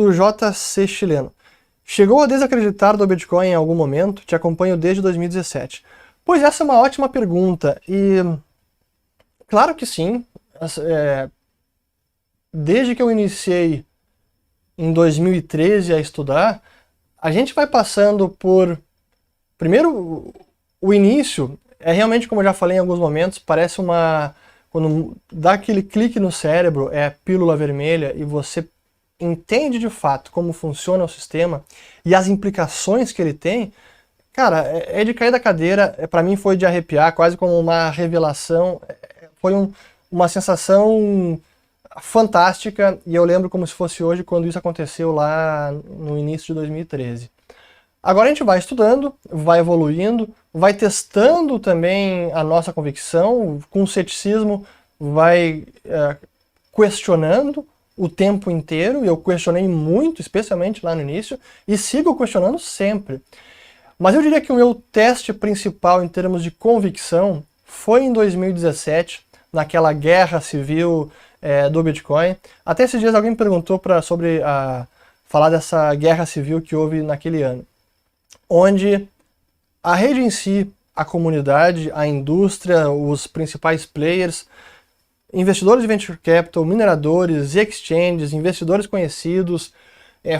Do JC Chileno. Chegou a desacreditar do Bitcoin em algum momento? Te acompanho desde 2017. Pois essa é uma ótima pergunta e claro que sim. Desde que eu iniciei em 2013 a estudar, a gente vai passando por... Primeiro, o início é realmente, como eu já falei em alguns momentos, parece uma... Quando dá aquele clique no cérebro, é a pílula vermelha e você entende de fato como funciona o sistema e as implicações que ele tem, cara, é de cair da cadeira. Para mim foi de arrepiar, quase como uma revelação. Foi uma sensação fantástica e eu lembro como se fosse hoje quando isso aconteceu lá no início de 2013. Agora a gente vai estudando, vai evoluindo, vai testando também a nossa convicção, com ceticismo vai questionando o tempo inteiro, e eu questionei muito, especialmente lá no início, e sigo questionando sempre. Mas eu diria que o meu teste principal em termos de convicção foi em 2017, naquela guerra civil do Bitcoin. Até esses dias alguém me perguntou sobre falar dessa guerra civil que houve naquele ano, onde a rede em si, a comunidade, a indústria, os principais players, investidores de venture capital, mineradores, exchanges, investidores conhecidos,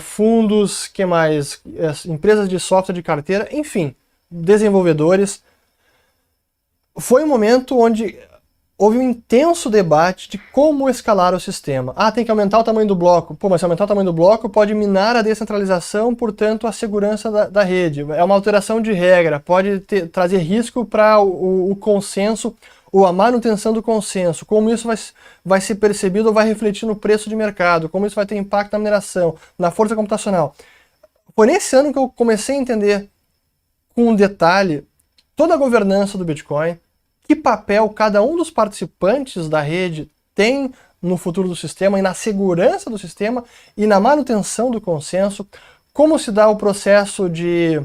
fundos, que mais? Empresas de software de carteira, enfim, desenvolvedores. Foi um momento onde houve um intenso debate de como escalar o sistema. Tem que aumentar o tamanho do bloco. Pô, mas se aumentar o tamanho do bloco pode minar a descentralização, portanto a segurança da rede. É uma alteração de regra, pode trazer risco para o consenso ou a manutenção do consenso. Como isso vai ser percebido ou vai refletir no preço de mercado, como isso vai ter impacto na mineração, na força computacional. Foi nesse ano que eu comecei a entender com detalhe toda a governança do Bitcoin, que papel cada um dos participantes da rede tem no futuro do sistema e na segurança do sistema e na manutenção do consenso, como se dá o processo de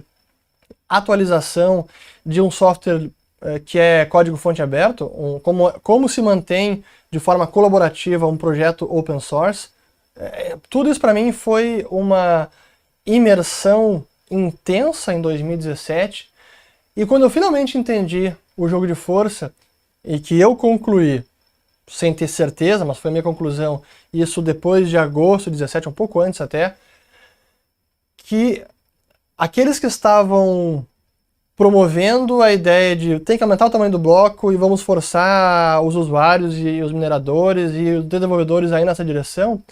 atualização de um software que é código-fonte aberto, como se mantém de forma colaborativa um projeto open source. Tudo isso para mim foi uma imersão intensa em 2017, e quando eu finalmente entendi o jogo de força, e que eu concluí, sem ter certeza, mas foi a minha conclusão, isso depois de agosto de 17, um pouco antes até, que aqueles que estavam promovendo a ideia de tem que aumentar o tamanho do bloco e vamos forçar os usuários e os mineradores e os desenvolvedores aí nessa direção,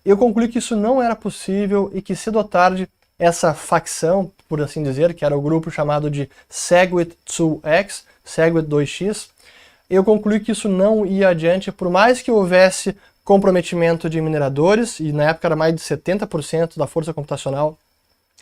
eu concluí que isso não era possível e que cedo ou tarde essa facção, por assim dizer, que era o grupo chamado de SegWit2x, SegWit 2x, eu concluí que isso não ia adiante, por mais que houvesse comprometimento de mineradores, e na época era mais de 70% da força computacional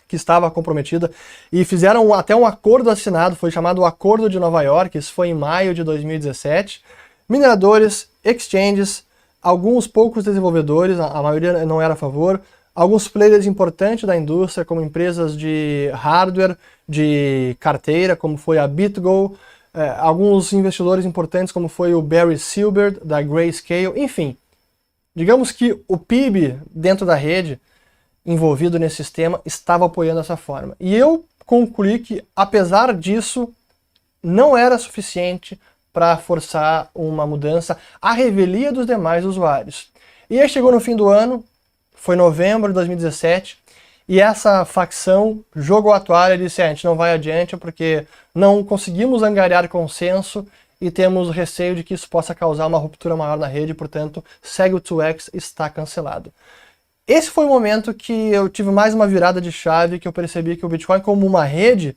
que estava comprometida, e fizeram até um acordo assinado, foi chamado o Acordo de Nova York, isso foi em maio de 2017, mineradores, exchanges, alguns poucos desenvolvedores, a maioria não era a favor, alguns players importantes da indústria, como empresas de hardware, de carteira, como foi a BitGo, alguns investidores importantes, como foi o Barry Silbert, da Grayscale, enfim. Digamos que o PIB dentro da rede, envolvido nesse sistema, estava apoiando essa forma. E eu concluí que, apesar disso, não era suficiente para forçar uma mudança à revelia dos demais usuários. E aí chegou no fim do ano, foi novembro de 2017, e essa facção jogou a toalha e disse: a gente não vai adiante porque não conseguimos angariar consenso e temos receio de que isso possa causar uma ruptura maior na rede, portanto, SegWit2x está cancelado. Esse foi o momento que eu tive mais uma virada de chave, que eu percebi que o Bitcoin como uma rede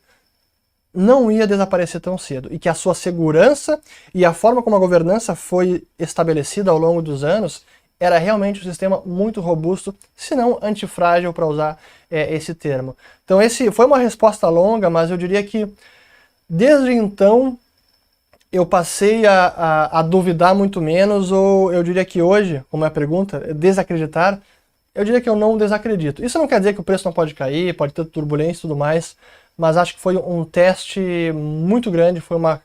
não ia desaparecer tão cedo, e que a sua segurança e a forma como a governança foi estabelecida ao longo dos anos era realmente um sistema muito robusto, se não antifrágil, para usar esse termo. Então esse foi uma resposta longa, mas eu diria que desde então eu passei a duvidar muito menos, ou eu diria que hoje, como é a pergunta, desacreditar, eu diria que eu não desacredito. Isso não quer dizer que o preço não pode cair, pode ter turbulência e tudo mais, mas acho que foi um teste muito grande, foi uma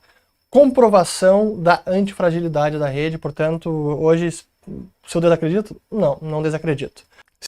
comprovação da antifragilidade da rede, portanto, hoje, se eu desacredito? Não, não desacredito.